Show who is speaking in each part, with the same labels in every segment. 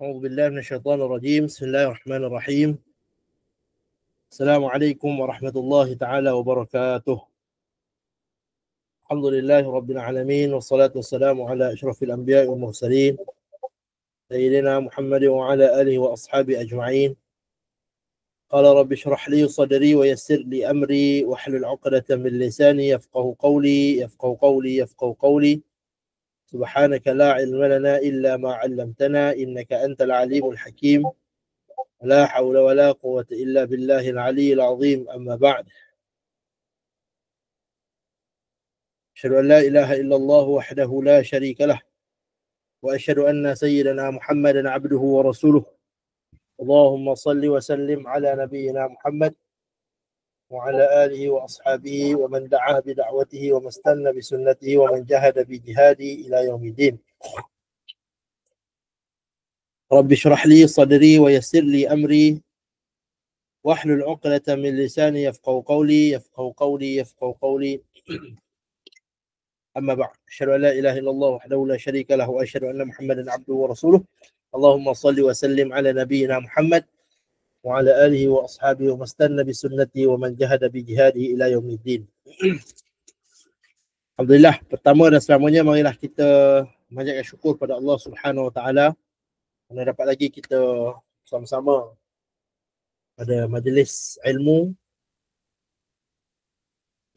Speaker 1: أعوذ بالله من الشيطان الرجيم. بسم الله الرحمن الرحيم. السلام عليكم ورحمة الله تعالى وبركاته. الحمد لله رب العالمين، والصلاة والسلام على أشرف الأنبياء والمرسلين سيدنا محمد وعلى آله وأصحابه أجمعين. قال رب اشرح لي صدري ويسر لي أمري واحلل عقدة من لساني يفقه قولي. سبحانك لا علم لنا إلا ما علمتنا إنك أنت العليم الحكيم. لا حول ولا قوة إلا بالله العلي العظيم. أما بعد، أشهد أن لا إله إلا الله وحده لا شريك له، وأشهد أن سيدنا محمدا عبده ورسوله. اللهم صل وسلم على نبينا محمد وعلى آله وأصحابه ومن دعا بدعوته ومن استنى بسنته ومن جاهد بجهاده إلى يوم الدين. رب اشرح لي صدري ويسر لي أمري واحلل عقدة من لساني يفقه قولي. أما بعد، أشهد أن لا إله إلا الله وحده لا شريك له، وأشهد أن محمدا عبده ورسوله. اللهم صل وسلم على نبينا محمد وعلى آله وأصحابه ومن استنى بسنته ومن جاهد بجهاده إلى يوم الدين. Alhamdulillah, pertama dan selamanya marilah kita memanjatkan syukur pada Allah Subhanahu Wa Taala kerana dapat lagi kita sama-sama pada majlis ilmu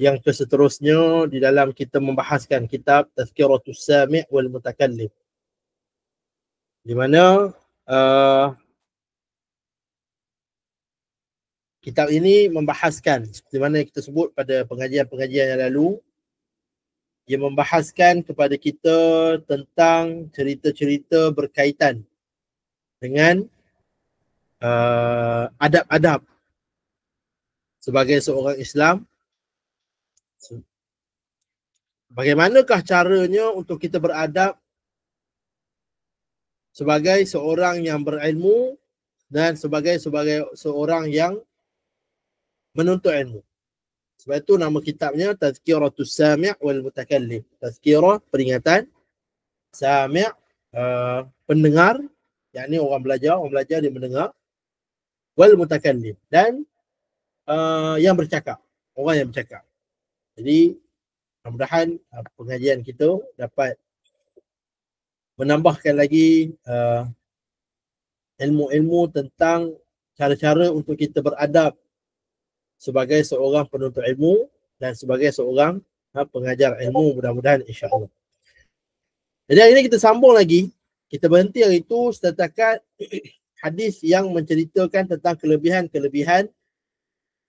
Speaker 1: yang seterusnya di dalam kita membahaskan kitab Tazkiratus Sami' wal Mutakallim, di mana kitab ini membahaskan seperti mana kita sebut pada pengajian-pengajian yang lalu, ia membahaskan kepada kita tentang cerita-cerita berkaitan dengan adab-adab sebagai seorang Islam. Bagaimanakah caranya untuk kita beradab sebagai seorang yang berilmu dan sebagai seorang yang menuntut ilmu. Sebab itu nama kitabnya Tazkiratus Sami' wal Mutakallim. Tazkirah, peringatan. Sami' pendengar, yakni orang belajar dia mendengar. Wal Mutakallim, dan yang bercakap, orang yang bercakap. Jadi mudah-mudahan pengajian kita dapat menambahkan lagi ilmu-ilmu tentang cara-cara untuk kita beradab sebagai seorang penuntut ilmu dan sebagai seorang pengajar ilmu, mudah-mudahan insya-Allah. Jadi hari ini kita sambung lagi. Kita berhenti hari itu setakat hadis yang menceritakan tentang kelebihan-kelebihan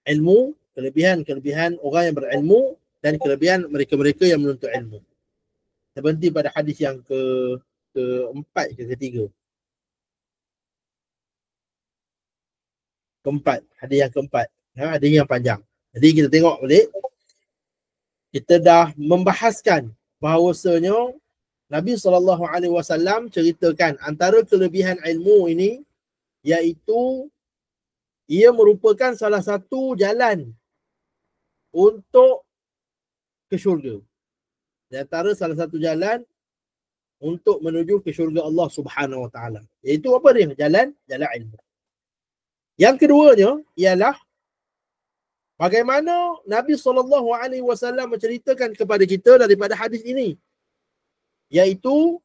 Speaker 1: ilmu, kelebihan-kelebihan orang yang berilmu dan kelebihan mereka-mereka yang menuntut ilmu. Kita berhenti pada hadis yang keempat ke ketiga. Hadis yang keempat. Hadis yang panjang. Jadi kita tengok balik. Kita dah membahaskan bahawasanya Nabi SAW ceritakan antara kelebihan ilmu ini iaitu ia merupakan salah satu jalan untuk ke syurga. Di antara salah satu jalan untuk menuju ke syurga Allah Subhanahu Wa Taala. Iaitu apa dia? Jalan ilmu. Yang keduanya ialah bagaimana Nabi SAW menceritakan kepada kita daripada hadis ini, iaitu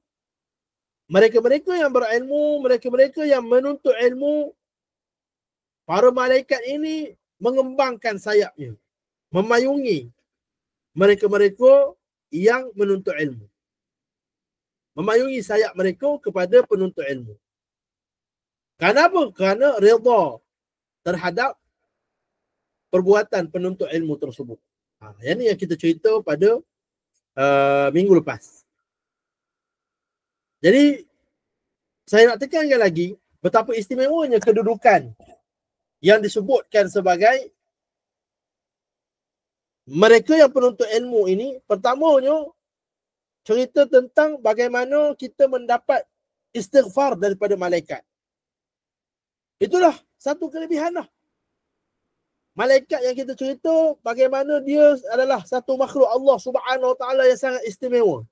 Speaker 1: mereka-mereka yang berilmu, mereka-mereka yang menuntut ilmu, para malaikat ini mengembangkan sayapnya, memayungi mereka-mereka yang menuntut ilmu. Memayungi sayap mereka kepada penuntut ilmu. Kenapa? Kerana redha terhadap perbuatan penuntut ilmu tersebut. Yang ni yang kita cerita pada minggu lepas. Jadi saya nak tekankan lagi betapa istimewanya kedudukan yang disebutkan sebagai mereka yang penuntut ilmu ini. Pertamanya cerita tentang bagaimana kita mendapat istighfar daripada malaikat. Itulah satu kelebihan lah. Malaikat yang kita cerita bagaimana dia adalah satu makhluk Allah Subhanahu Wa Taala yang sangat istimewa.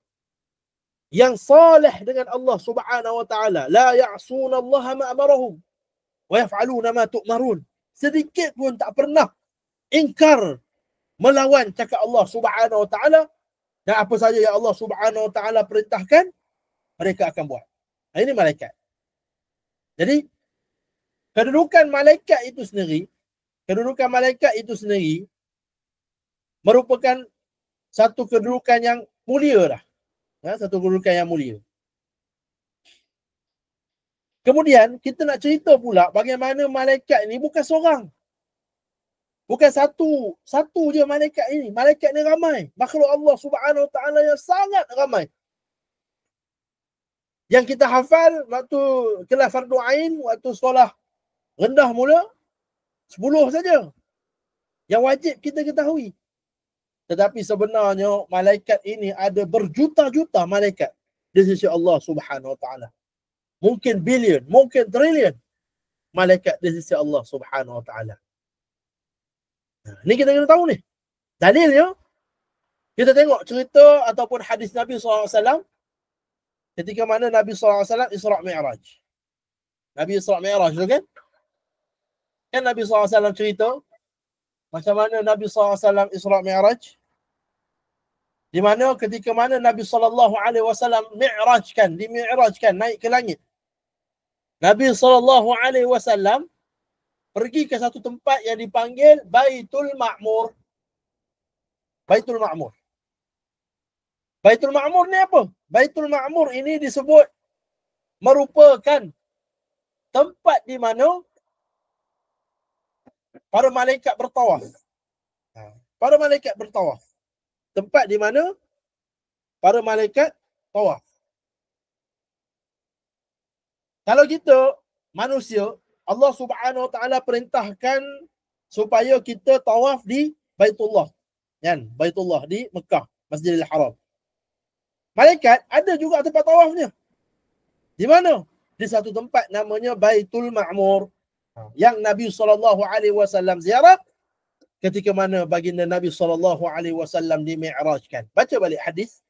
Speaker 1: yang saleh dengan Allah Subhanahu wa taala, la ya'suna Allah ma amarahum wa yaf'aluna ma tu'marun. Sedikit pun tak pernah ingkar melawan cakap Allah Subhanahu wa taala, dan apa saja yang Allah Subhanahu wa taala perintahkan mereka akan buat. Ini malaikat. Jadi kedudukan malaikat itu sendiri merupakan satu kedudukan yang mulia dah. Satu kedudukan yang mulia. Kemudian kita nak cerita pula bagaimana malaikat ini bukan seorang. Bukan satu je malaikat ini. Malaikat ni ramai. Makhluk Allah Subhanahu wa taala yang sangat ramai. Yang kita hafal waktu kelas fardu ain, waktu sekolah rendah mula 10 saja. Yang wajib kita ketahui. Tetapi sebenarnya malaikat ini ada berjuta-juta malaikat di sisi Allah Subhanahu wa taala. Mungkin bilion, mungkin trilion malaikat di sisi Allah Subhanahu wa taala. Ni kita kena tahu ni. Dalilnya kita tengok cerita ataupun hadis Nabi SAW ketika mana Nabi SAW Isra' Mi'raj. Nabi Isra' Mi'raj tu kan? Kan Nabi SAW cerita macam mana Nabi SAW Isra' Mi'raj, di mana ketika mana Nabi SAW dimi'rajkan, naik ke langit. Nabi SAW pergi ke satu tempat yang dipanggil Baitul Ma'mur. Baitul Ma'mur. Baitul Ma'mur ni apa? Baitul Ma'mur ini disebut merupakan tempat di mana para malaikat bertawaf. Para malaikat bertawaf. Tempat di mana para malaikat tawaf. Kalau kita manusia, Allah Subhanahu wa taala perintahkan supaya kita tawaf di Baitullah. Kan? Baitullah di Mekah, Masjidil Haram. Malaikat ada juga tempat tawafnya. Di mana? Di satu tempat namanya Baitul Ma'mur. Yang Nabi SAW ziarah ketika mana baginda Nabi SAW dimi'rajkan. Baca balik hadis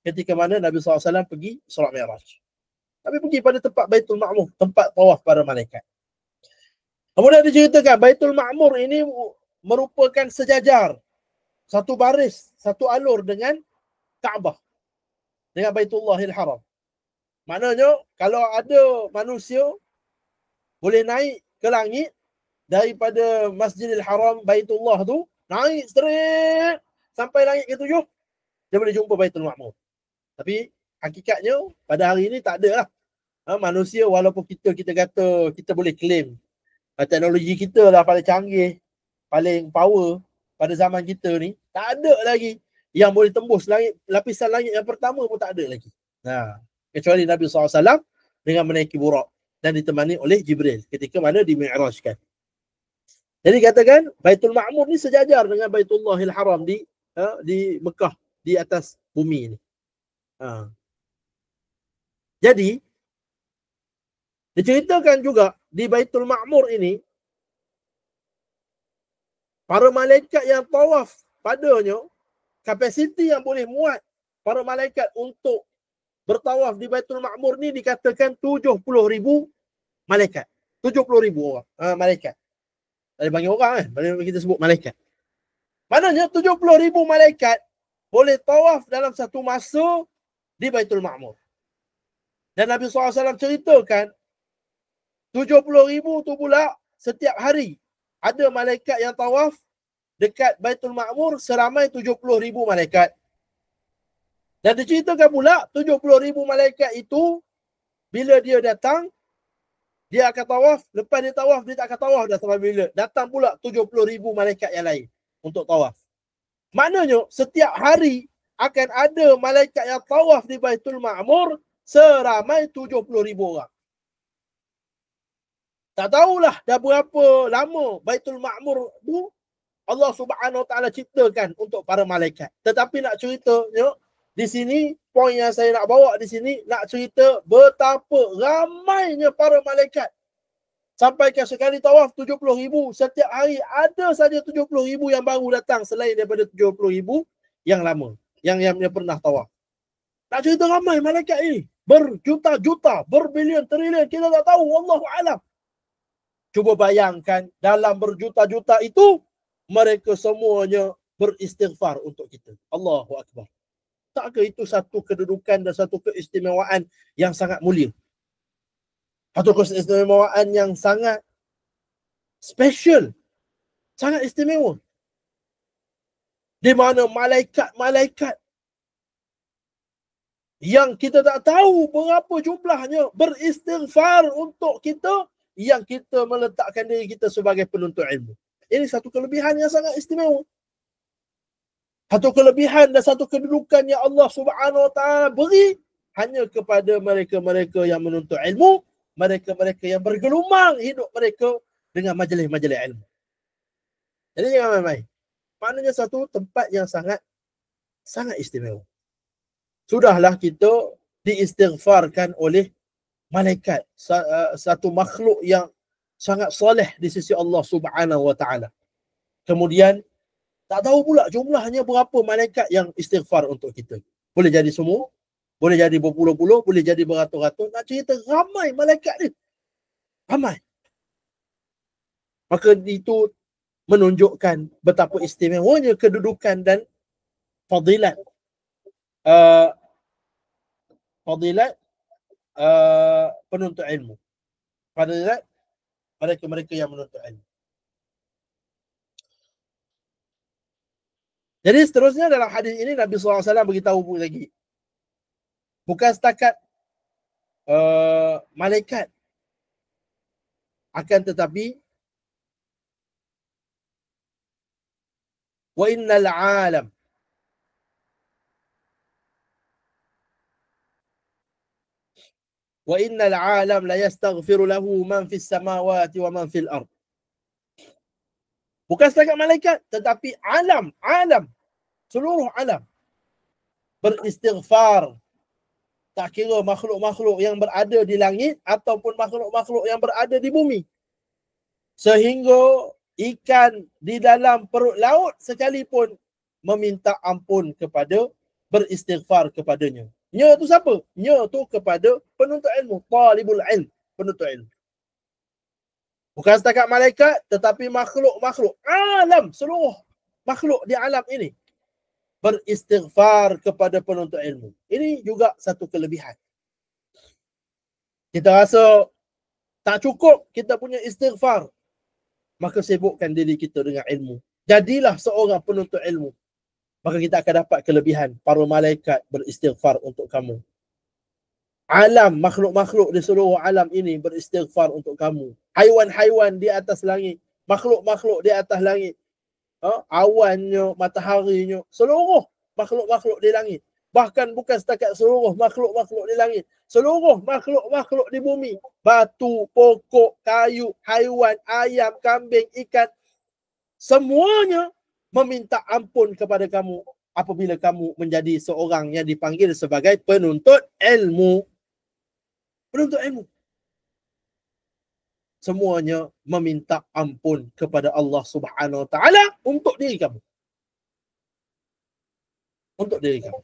Speaker 1: ketika mana Nabi SAW pergi Isra' Mi'raj. Tapi pergi pada tempat Baitul Ma'mur, tempat tawaf para malaikat. Kemudian diceritakan Baitul Ma'mur ini merupakan sejajar, satu baris, satu alur dengan Kaabah, dengan Baitullahil Haram. Maknanya kalau ada manusia boleh naik ke langit daripada Masjidil Haram, Baitullah tu, naik straight sampai langit ke-7, dia boleh jumpa Baitul Ma'mur. Tapi hakikatnya pada hari ini tak ada lah. Manusia walaupun kita kata kita boleh claim teknologi kita lah paling canggih, paling power pada zaman kita ni, tak ada lagi yang boleh tembus langit, lapisan langit yang pertama pun tak ada lagi. Kecuali Nabi SAW dengan menaiki Buraq dan ditemani oleh Jibril ketika mana dimi'rajkan. Jadi katakan Baitul Ma'mur ni sejajar dengan Baitullahil Haram di Mekah, di atas bumi ni. Jadi diceritakan juga di Baitul Ma'mur ini para malaikat yang tawaf padanya, kapasiti yang boleh muat para malaikat untuk bertawaf di Baitul Ma'mur ni dikatakan 70,000 malaikat. 70,000 orang malaikat. Ada bagi orang kan, bagi kita sebut malaikat. Maknanya 70,000 malaikat boleh tawaf dalam satu masa di Baitul Ma'mur. Dan Nabi SAW ceritakan 70,000 tu pula setiap hari ada malaikat yang tawaf dekat Baitul Ma'mur seramai 70,000 malaikat. Dan diceritakan pula 70,000 malaikat itu bila dia datang, dia akan tawaf. Lepas dia tawaf, dia tak akan tawaf dah sampai bila. Datang pula 70,000 malaikat yang lain untuk tawaf. Maknanya setiap hari akan ada malaikat yang tawaf di Baitul Ma'mur seramai 70,000 orang. Tak tahulah dah berapa lama Baitul Ma'mur tu Allah Subhanahu wa taala ciptakan untuk para malaikat. Tetapi nak ceritanya di sini, poin yang saya nak bawa di sini, nak cerita betapa ramainya para malaikat. Sampai ke sekali tawaf 70,000, setiap hari ada saja 70,000 yang baru datang selain daripada 70,000 yang lama, yang pernah tawaf. Tak cerita ramai malaikat ini. Berjuta-juta, berbilion, trilion, kita tak tahu. Wallahu alam. Cuba bayangkan, dalam berjuta-juta itu, mereka semuanya beristighfar untuk kita. Allahu Akbar. Takkah itu satu kedudukan dan satu keistimewaan yang sangat mulia? Satu keistimewaan yang sangat special. Sangat istimewa. Di mana malaikat-malaikat yang kita tak tahu berapa jumlahnya beristighfar untuk kita, yang kita meletakkan diri kita sebagai penuntut ilmu. Ini satu kelebihan yang sangat istimewa. Satu kelebihan dan satu kedudukan yang Allah Subhanahu Wa Taala beri hanya kepada mereka-mereka yang menuntut ilmu, mereka-mereka yang bergelumang hidup mereka dengan majlis-majlis ilmu. Jadi jangan main-main. Maknanya satu tempat yang sangat istimewa. Sudahlah kita diistighfarkan oleh malaikat, satu makhluk yang sangat soleh di sisi Allah Subhanahu Wa Taala. Kemudian tak tahu pula jumlahnya berapa malaikat yang istighfar untuk kita. Boleh jadi semua, boleh jadi berpuluh-puluh, boleh jadi beratus-ratus. Nak cerita ramai malaikat ni. Ramai. Maka itu menunjukkan betapa istimewanya kedudukan dan fadilat penuntut ilmu. Fadilat mereka-mereka yang menuntut ilmu. Jadi seterusnya dalam hadis ini Nabi SAW beritahu pun lagi. Bukan setakat malaikat, akan tetapi wa innal alam la yastaghfiru lahu man fis samawati wa man fil ard. Bukan setakat malaikat, tetapi alam, seluruh alam beristighfar. Tak kira makhluk-makhluk yang berada di langit ataupun makhluk-makhluk yang berada di bumi. Sehingga ikan di dalam perut laut sekalipun meminta ampun kepada, beristighfar kepadanya. Nya tu siapa? Nya tu kepada penuntut ilmu, talibul ilm, penuntut ilmu. Bukan setakat malaikat, tetapi makhluk-makhluk alam, seluruh makhluk di alam ini beristighfar kepada penuntut ilmu. Ini juga satu kelebihan. Kita rasa tak cukup kita punya istighfar, maka sibukkan diri kita dengan ilmu. Jadilah seorang penuntut ilmu. Maka kita akan dapat kelebihan. Para malaikat beristighfar untuk kamu. Alam, makhluk-makhluk di seluruh alam ini beristighfar untuk kamu. Haiwan-haiwan di atas langit, makhluk-makhluk di atas langit, awannya, mataharinya, seluruh makhluk-makhluk di langit. Bahkan bukan setakat seluruh makhluk-makhluk di langit, seluruh makhluk-makhluk di bumi. Batu, pokok, kayu, haiwan, ayam, kambing, ikan, semuanya meminta ampun kepada kamu apabila kamu menjadi seorang yang dipanggil sebagai penuntut ilmu. Penuntut ilmu. Semuanya meminta ampun kepada Allah Subhanahu Wa Taala untuk diri kamu. Untuk diri kamu.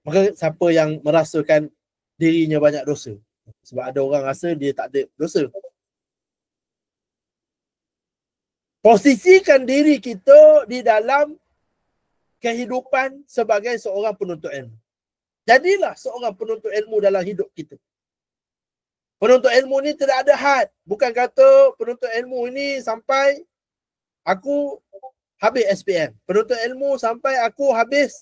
Speaker 1: Maka siapa yang merasakan dirinya banyak dosa? Sebab ada orang rasa dia tak ada dosa. Posisikan diri kita di dalam kehidupan sebagai seorang penuntut ilmu. Jadilah seorang penuntut ilmu dalam hidup kita. Penuntut ilmu ni tidak ada had. Bukan kata penuntut ilmu ini sampai aku habis SPM. Penuntut ilmu sampai aku habis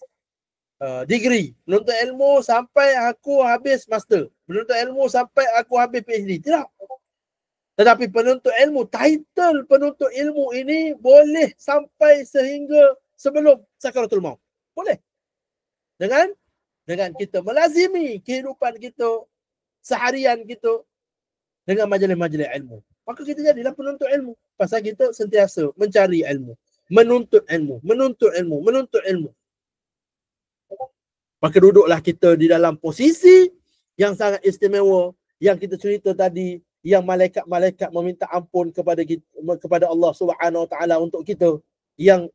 Speaker 1: degree. Penuntut ilmu sampai aku habis master. Penuntut ilmu sampai aku habis PhD. Tidak. Tetapi penuntut ilmu, title penuntut ilmu ini boleh sampai sehingga sebelum sakaratul maut. Boleh. Dengan kita melazimi kehidupan kita, seharian kita dengan majlis-majlis ilmu. Maka kita jadilah penuntut ilmu. Pasal kita sentiasa mencari ilmu, menuntut ilmu, menuntut ilmu, menuntut ilmu. Maka duduklah kita di dalam posisi yang sangat istimewa yang kita cerita tadi, yang malaikat-malaikat meminta ampun kepada Allah Subhanahu Wa Taala untuk kita, yang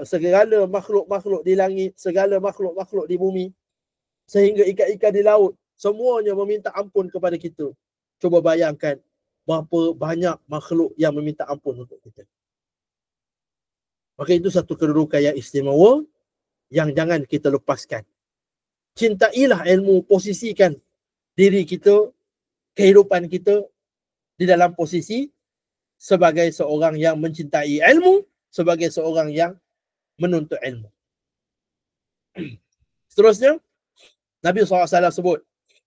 Speaker 1: segala makhluk-makhluk di langit, segala makhluk-makhluk di bumi, sehingga ikan-ikan di laut, semuanya meminta ampun kepada kita. Cuba bayangkan berapa banyak makhluk yang meminta ampun untuk kita. Maka itu satu kedudukan yang istimewa yang jangan kita lepaskan. Cintailah ilmu, posisikan diri kita, kehidupan kita di dalam posisi sebagai seorang yang mencintai ilmu, sebagai seorang yang menuntut ilmu. Seterusnya, Nabi SAW sebut,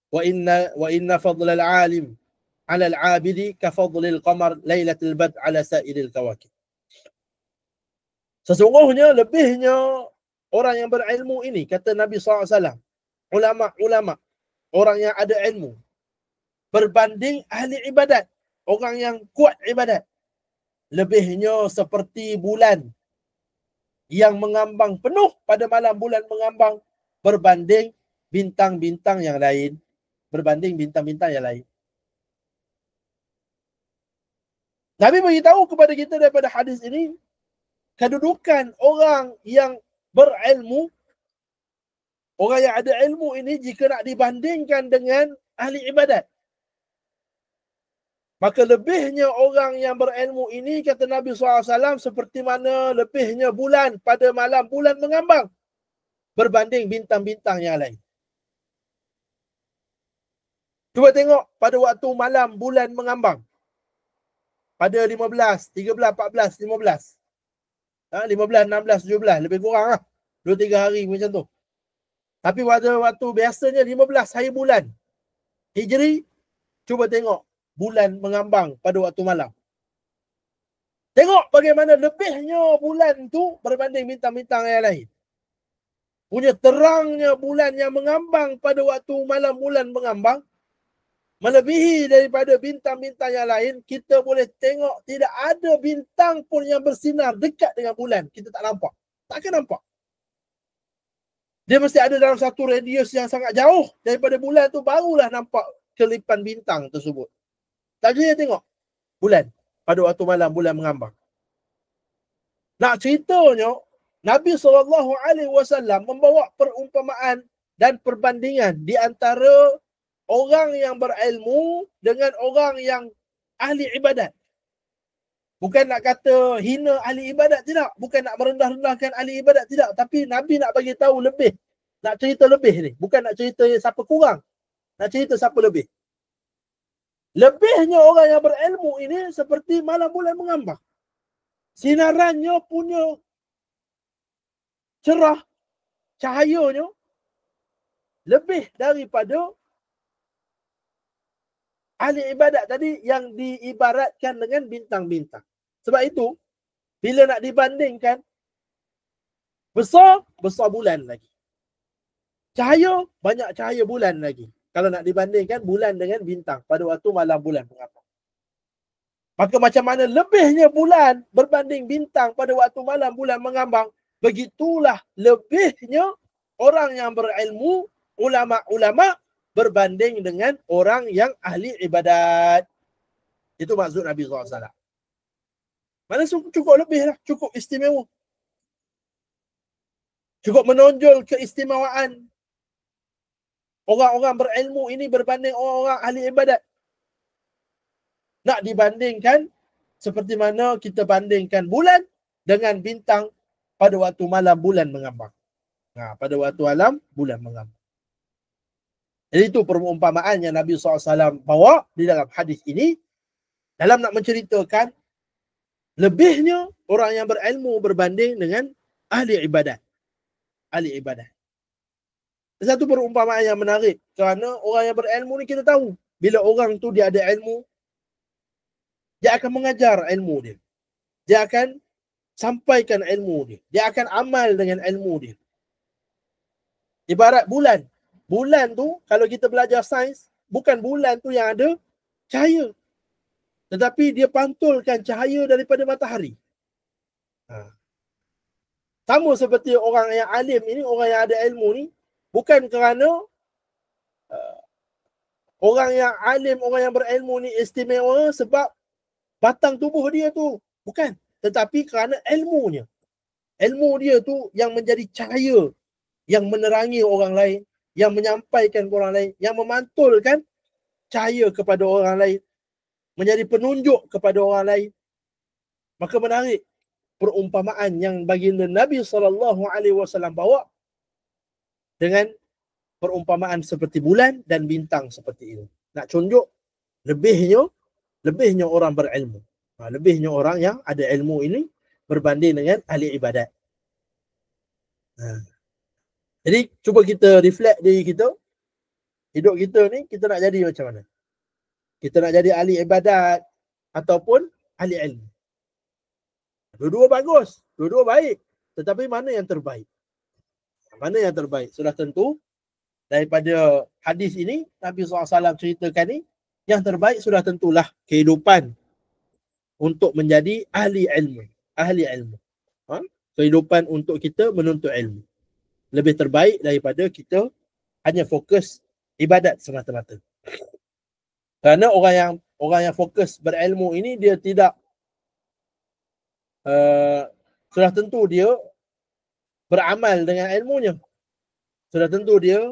Speaker 1: wa inna fadlal alim ala al-abidi ka fadlil qamar lailatul bad ala sa'iril kawakib. Sesungguhnya lebihnya orang yang berilmu ini, kata Nabi SAW, ulama-ulama, orang yang ada ilmu, berbanding ahli ibadat, orang yang kuat ibadat, lebihnya seperti bulan yang mengambang penuh pada malam bulan mengambang, berbanding bintang-bintang yang lain. Berbanding bintang-bintang yang lain. Nabi beritahu kepada kita daripada hadis ini, kedudukan orang yang berilmu, orang yang ada ilmu ini jika nak dibandingkan dengan ahli ibadat, maka lebihnya orang yang berilmu ini, kata Nabi SAW, seperti mana lebihnya bulan pada malam bulan mengambang berbanding bintang-bintang yang lain. Cuba tengok pada waktu malam bulan mengambang. Pada 15, 13, 14, 15. 15, 16, 17. Lebih kurang lah. 2-3 hari macam tu. Tapi pada waktu biasanya 15 hari bulan Hijri, cuba tengok bulan mengambang pada waktu malam. Tengok bagaimana lebihnya bulan tu berbanding bintang-bintang yang lain. Punya terangnya bulan yang mengambang pada waktu malam bulan mengambang melebihi daripada bintang-bintang yang lain. Kita boleh tengok tidak ada bintang pun yang bersinar dekat dengan bulan. Kita tak nampak. Takkan nampak. Dia mesti ada dalam satu radius yang sangat jauh daripada bulan tu, barulah nampak kelipan bintang tersebut. Tak boleh tengok bulan pada waktu malam bulan mengambang. Nak ceritanya, Nabi SAW membawa perumpamaan dan perbandingan di antara orang yang berilmu dengan orang yang ahli ibadat. Bukan nak kata hina ahli ibadat, tidak. Bukan nak merendah-rendahkan ahli ibadat, tidak. Tapi Nabi nak bagi tahu lebih. Nak cerita lebih ni. Bukan nak cerita siapa kurang. Nak cerita siapa lebih. Lebihnya orang yang berilmu ini seperti malam bulan mengambang. Sinarannya punya cerah, cahayanya lebih daripada ahli ibadat tadi yang diibaratkan dengan bintang-bintang. Sebab itu, bila nak dibandingkan, besar bulan lagi. Cahaya, banyak cahaya bulan lagi. Kalau nak dibandingkan bulan dengan bintang pada waktu malam bulan mengambang. Maka macam mana lebihnya bulan berbanding bintang pada waktu malam bulan mengambang, begitulah lebihnya orang yang berilmu, ulama-ulama, berbanding dengan orang yang ahli ibadat. Itu maksud Nabi SAW. Mana cukup lebih lah, cukup istimewa. Cukup menonjol keistimewaan orang-orang berilmu ini berbanding orang-orang ahli ibadat. Nak dibandingkan seperti mana kita bandingkan bulan dengan bintang pada waktu malam bulan mengambang. Pada waktu malam bulan mengambang. Jadi itu perumpamaan yang Nabi SAW bawa di dalam hadis ini dalam nak menceritakan lebihnya orang yang berilmu berbanding dengan ahli ibadat. Ahli ibadat. Satu perumpamaan yang menarik kerana orang yang berilmu ni kita tahu bila orang tu dia ada ilmu, dia akan mengajar ilmu dia. Dia akan sampaikan ilmu dia. Dia akan amal dengan ilmu dia. Ibarat bulan. Bulan tu, kalau kita belajar sains, bukan bulan tu yang ada cahaya. Tetapi dia pantulkan cahaya daripada matahari. Sama seperti orang yang alim ini, orang yang ada ilmu ni, bukan kerana orang yang alim, orang yang berilmu ni istimewa sebab batang tubuh dia tu. Bukan. Tetapi kerana ilmunya. Ilmu dia tu yang menjadi cahaya, yang menerangi orang lain, yang menyampaikan ke orang lain, yang memantulkan cahaya kepada orang lain, menjadi penunjuk kepada orang lain. Maka menarik perumpamaan yang baginda Nabi SAW bawa dengan perumpamaan seperti bulan dan bintang seperti itu. Nak tunjuk lebihnya orang berilmu. Lebihnya orang yang ada ilmu ini berbanding dengan ahli ibadat. Jadi cuba kita reflect diri kita. Hidup kita ni kita nak jadi macam mana? Kita nak jadi ahli ibadat ataupun ahli ilmu. Dua-dua bagus, dua-dua baik. Tetapi mana yang terbaik? Mana yang terbaik? Sudah tentu daripada hadis ini, Nabi SAW ceritakan ni, yang terbaik sudah tentulah kehidupan untuk menjadi ahli ilmu. Ahli ilmu. Kehidupan untuk kita menuntut ilmu. Lebih terbaik daripada kita hanya fokus ibadat semata-mata. Kerana orang yang fokus berilmu ini, dia tidak sudah tentu dia beramal dengan ilmunya. Sudah tentu dia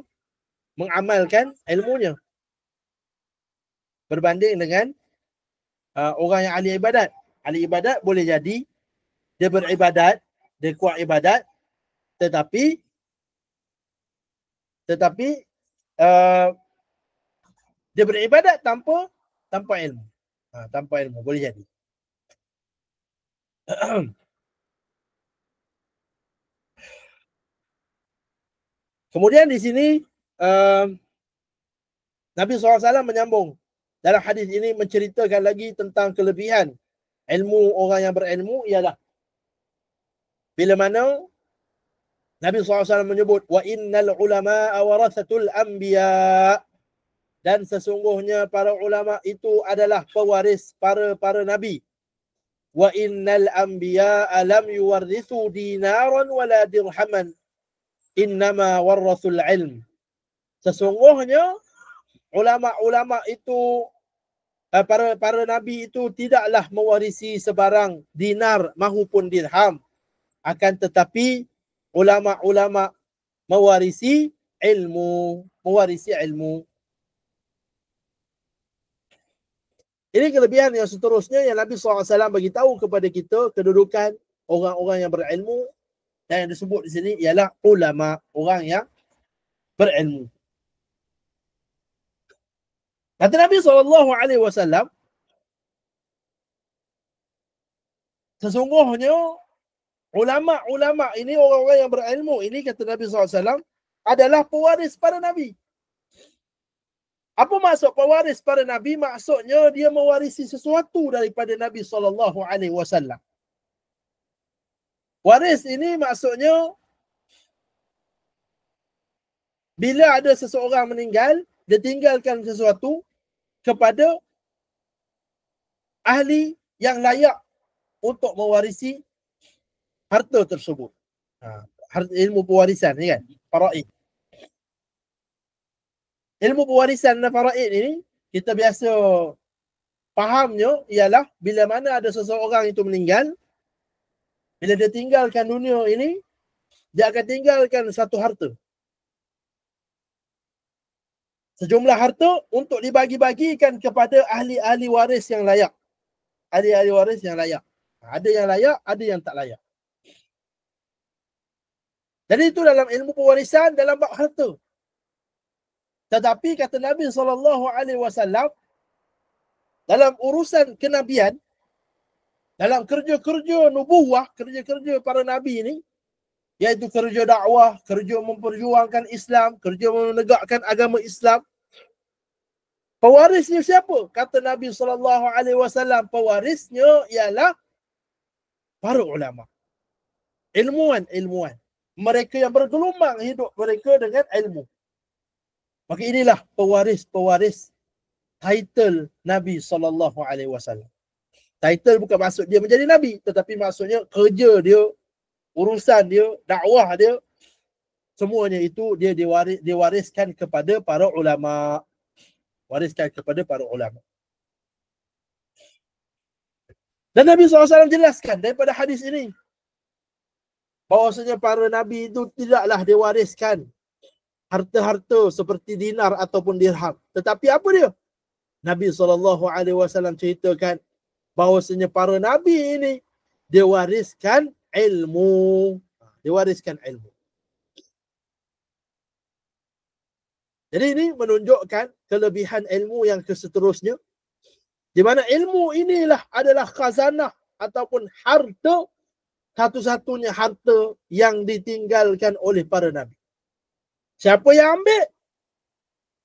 Speaker 1: mengamalkan ilmunya. Berbanding dengan orang yang ahli ibadat. Ahli ibadat boleh jadi dia beribadat, dia kuat ibadat, tetapi dia beribadat tanpa ilmu. Tanpa ilmu boleh jadi. Kemudian di sini Nabi SAW menyambung dalam hadis ini menceritakan lagi tentang kelebihan ilmu orang yang berilmu ialah bila mana Nabi SAW menyebut wa innal ulama warathatul anbiya, dan sesungguhnya para ulama itu adalah pewaris para nabi. Wa innal anbiya lam yuwarrithu dinaran wala dirhaman, innama warrathul ilm. Sesungguhnya ulama-ulama itu para nabi itu tidaklah mewarisi sebarang dinar mahupun dirham, akan tetapi ulama-ulama mewarisi ilmu. Ini kelebihan yang seterusnya yang Nabi SAW bagi tahu kepada kita kedudukan orang-orang yang berilmu, dan yang disebut di sini ialah ulama, orang yang berilmu. Kata Nabi SAW, sesungguhnya ulama-ulama ini, orang-orang yang berilmu ini, kata Nabi SAW, adalah pewaris para Nabi. Apa maksud pewaris para Nabi? Maksudnya dia mewarisi sesuatu daripada Nabi SAW. Waris ini maksudnya bila ada seseorang meninggal, dia tinggalkan sesuatu kepada ahli yang layak untuk mewarisi harta tersebut. Ilmu pewarisan ni kan, faraid. Ilmu pewarisan dan faraid ini kita biasa fahamnya ialah bila mana ada seseorang itu meninggal, bila dia tinggalkan dunia ini, dia akan tinggalkan satu harta. Sejumlah harta untuk dibagi-bagikan kepada ahli-ahli waris yang layak. Ahli-ahli waris yang layak. Ada yang layak, ada yang tak layak. Jadi itu dalam ilmu pewarisan dalam bab harta. Tetapi kata Nabi SAW, dalam urusan kenabian, dalam kerja-kerja nubuwah, kerja-kerja para nabi ini, iaitu kerja dakwah, kerja memperjuangkan Islam, kerja menegakkan agama Islam, pewarisnya siapa? Kata Nabi SAW, pewarisnya ialah para ulama. Ilmuwan. Mereka yang bergelombang hidup mereka dengan ilmu. Maka inilah pewaris title Nabi SAW. Title bukan maksud dia menjadi Nabi, tetapi maksudnya kerja dia, urusan dia, dakwah dia, semuanya itu dia diwariskan kepada para ulama. Wariskan kepada para ulama. Dan Nabi SAW jelaskan daripada hadis ini, bahawasanya para nabi itu tidaklah diwariskan harta-harta seperti dinar ataupun dirham. Tetapi apa dia? Nabi SAW ceritakan bahawasanya para nabi ini diwariskan ilmu. Diwariskan ilmu. Jadi ini menunjukkan kelebihan ilmu yang keseterusnya, di mana ilmu inilah adalah khazanah ataupun harta, satu-satunya harta yang ditinggalkan oleh para nabi. Siapa yang ambil,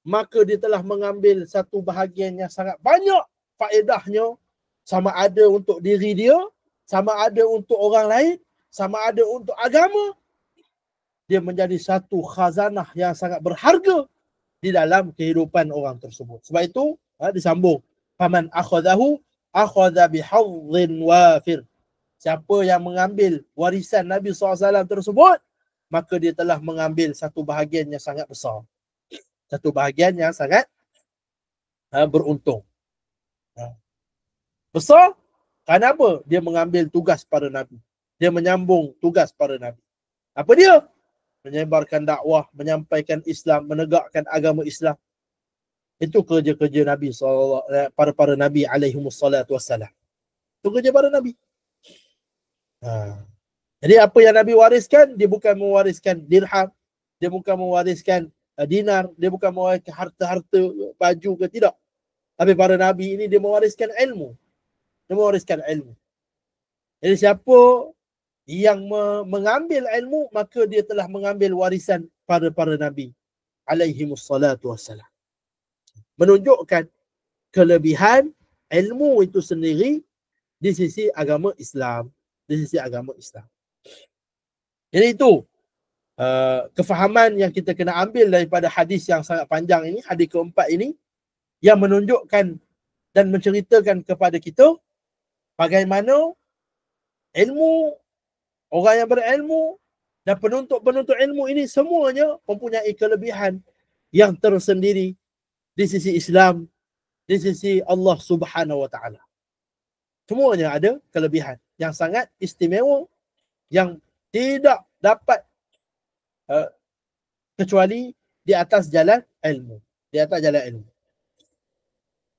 Speaker 1: maka dia telah mengambil satu bahagian yang sangat banyak faedahnya, sama ada untuk diri dia, sama ada untuk orang lain, sama ada untuk agama. Dia menjadi satu khazanah yang sangat berharga di dalam kehidupan orang tersebut. Sebab itu disambung, faman akhadahu akhadha bihadhin wafir. Siapa yang mengambil warisan Nabi SAW tersebut, maka dia telah mengambil satu bahagian yang sangat besar. Satu bahagian yang sangat beruntung. Besar kerana apa? Dia mengambil tugas para Nabi. Dia menyambung tugas para Nabi. Apa dia? Menyebarkan dakwah, menyampaikan Islam, menegakkan agama Islam. Itu kerja-kerja Nabi SAW, para Nabi alaihimussalatu wassalam. Itu kerja para Nabi. Jadi apa yang Nabi wariskan, dia bukan mewariskan dirham, dia bukan mewariskan dinar, dia bukan mewariskan harta-harta, baju ke, tidak. Tapi para Nabi ini dia mewariskan ilmu. Dia mewariskan ilmu. Jadi siapa yang mengambil ilmu, maka dia telah mengambil warisan para Nabi alaihimussalatu wassalam. Menunjukkan kelebihan ilmu itu sendiri di sisi agama Islam. Di sisi agama Islam. Jadi itu kefahaman yang kita kena ambil daripada hadis yang sangat panjang ini, hadis keempat ini, yang menunjukkan dan menceritakan kepada kita bagaimana ilmu, orang yang berilmu dan penuntut-penuntut ilmu ini semuanya mempunyai kelebihan yang tersendiri di sisi Islam, di sisi Allah Subhanahu wa taala. Semuanya ada kelebihan yang sangat istimewa yang tidak dapat kecuali di atas jalan ilmu. Di atas jalan ilmu.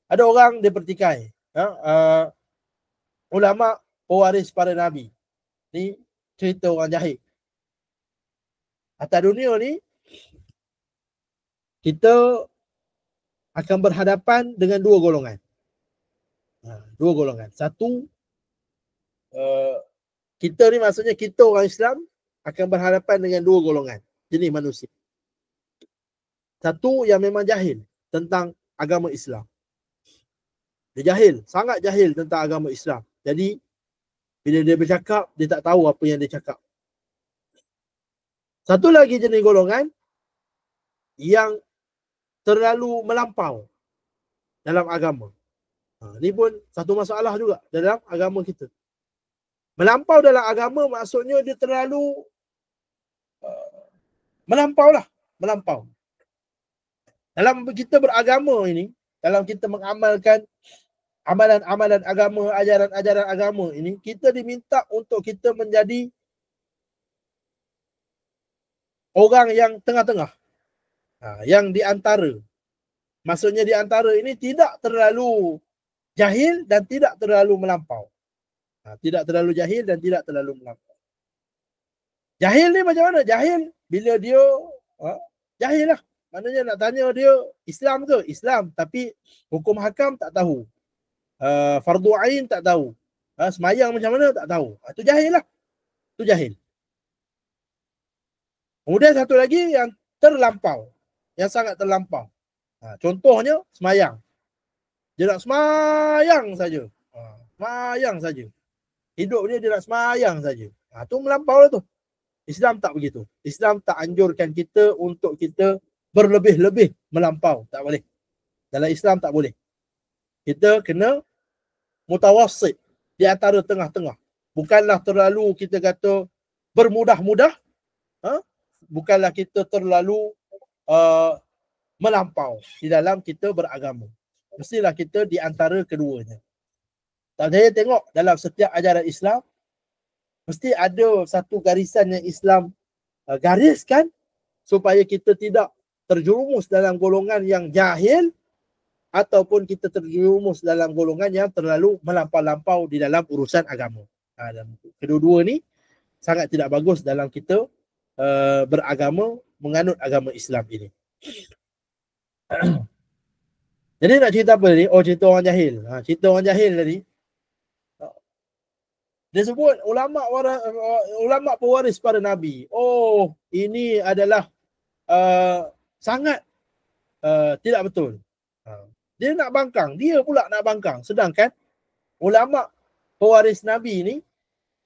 Speaker 1: Ada orang dia pertikai, ulama pewaris para nabi. Ni cerita orang jahil. Atas dunia ni kita akan berhadapan dengan dua golongan. Dua golongan. Satu, kita ni maksudnya kita orang Islam akan berhadapan dengan dua golongan jenis manusia. Satu yang memang jahil tentang agama Islam. Dia jahil, sangat jahil tentang agama Islam. Jadi bila dia bercakap, dia tak tahu apa yang dia cakap. Satu lagi jenis golongan yang terlalu melampau dalam agama. Ini pun satu masalah juga dalam agama kita. Melampau dalam agama maksudnya dia terlalu melampau. Dalam kita beragama ini, dalam kita mengamalkan amalan-amalan agama, ajaran-ajaran agama ini, kita diminta untuk kita menjadi orang yang tengah-tengah. Yang di antara. Maksudnya di antara ini tidak terlalu jahil dan tidak terlalu melampau. Tidak terlalu jahil dan tidak terlalu melampau. Jahil ni macam mana? Jahil bila dia jahil lah. Maknanya nak tanya dia Islam ke? Islam. Tapi hukum hakam tak tahu. Fardu ain tak tahu. Semayang macam mana tak tahu. Itu jahil lah. Itu jahil. Kemudian satu lagi yang terlampau. Yang sangat terlampau. Contohnya semayang. Dia nak semayang saja. Semayang saja. Hidup dia nak semayang saja. Tu melampau lah tu. Islam tak begitu. Islam tak anjurkan kita untuk kita berlebih-lebih melampau. Tak boleh. Dalam Islam tak boleh. Kita kena mutawassit. Di antara tengah-tengah. Bukanlah terlalu kita kata bermudah-mudah. Bukanlah kita terlalu melampau di dalam kita beragama. Mestilah kita di antara keduanya. Tak, saya tengok dalam setiap ajaran Islam, Mesti ada satu garisan yang Islam gariskan supaya kita tidak terjerumus dalam golongan yang jahil ataupun kita terjerumus dalam golongan yang terlalu melampau-lampau di dalam urusan agama. Kedua-dua ni sangat tidak bagus dalam kita beragama, menganut agama Islam ini. Jadi nak cerita apa tadi? Oh, cerita orang jahil. Cerita orang jahil tadi. Dia sebut ulama pewaris pada Nabi. Oh, ini adalah sangat tidak betul. Dia nak bangkang. Dia pula nak bangkang. Sedangkan ulama pewaris Nabi ni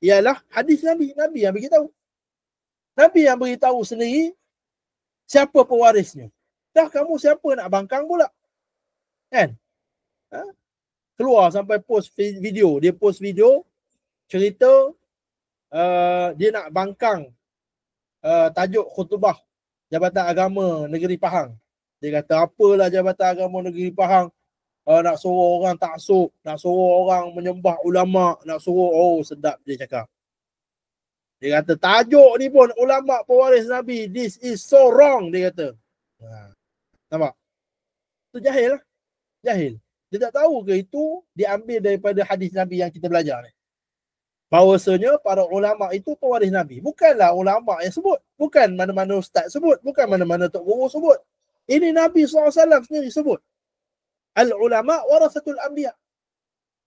Speaker 1: ialah hadis Nabi. Nabi yang beritahu. Nabi yang beritahu sendiri siapa pewarisnya. Dah kamu siapa nak bangkang pula? Kan? Keluar sampai post video. Dia post video cerita dia nak bangkang tajuk khutbah Jabatan Agama Negeri Pahang. Dia kata apalah Jabatan Agama Negeri Pahang nak suruh orang taksub, nak suruh orang menyembah ulama, nak suruh, oh sedap dia cakap. Dia kata tajuk ni pun ulama pewaris Nabi, this is so wrong, dia kata. Nampak? Itu jahil lah. Jahil. Dia tak tahu ke itu diambil daripada hadis Nabi yang kita belajar ni. Bahawasanya para ulama itu pewaris Nabi. Bukanlah ulama yang sebut. Bukan mana-mana ustaz sebut. Bukan mana-mana tok guru sebut. Ini Nabi SAW sendiri sebut. Al-ulama warasatul anbiya.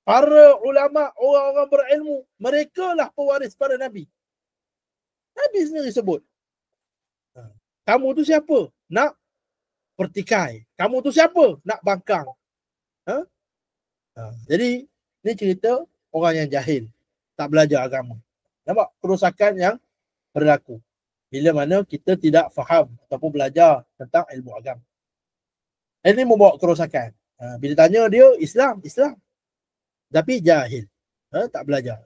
Speaker 1: Para ulama, orang-orang berilmu, mereka lah pewaris para Nabi. Nabi sendiri sebut. Kamu tu siapa? Nak pertikai. Kamu tu siapa? Nak bangkang. Jadi, ini cerita orang yang jahil. Tak belajar agama. Nampak kerosakan yang berlaku bila mana kita tidak faham ataupun belajar tentang ilmu agama. Ini membawa kerosakan. Bila tanya dia Islam. Tapi jahil. Tak belajar.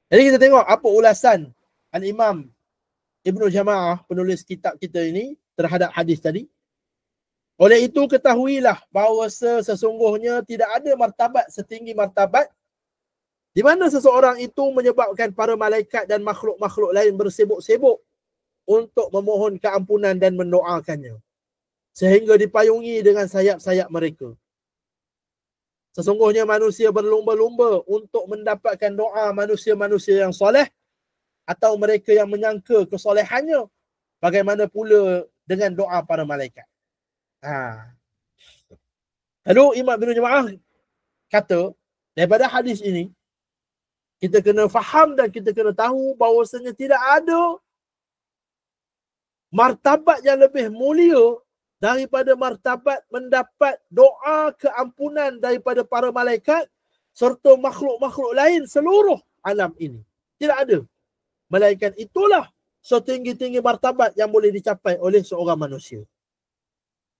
Speaker 1: Jadi kita tengok apa ulasan Al-Imam Ibnu Jama'ah, penulis kitab kita ini, terhadap hadis tadi. Oleh itu ketahuilah bahawa sesungguhnya tidak ada martabat setinggi martabat di mana seseorang itu menyebabkan para malaikat dan makhluk-makhluk lain bersibuk-sibuk untuk memohon keampunan dan mendoakannya sehingga dipayungi dengan sayap-sayap mereka. Sesungguhnya manusia berlumba-lumba untuk mendapatkan doa manusia-manusia yang soleh atau mereka yang menyangka kesolehannya, bagaimana pula dengan doa para malaikat. Lalu Imam Ibnu Jama'ah kata, daripada hadis ini kita kena faham dan kita kena tahu bahawasanya tidak ada martabat yang lebih mulia daripada martabat mendapat doa keampunan daripada para malaikat serta makhluk-makhluk lain seluruh alam ini. Tidak ada. Malaikat itulah setinggi-tinggi martabat yang boleh dicapai oleh seorang manusia.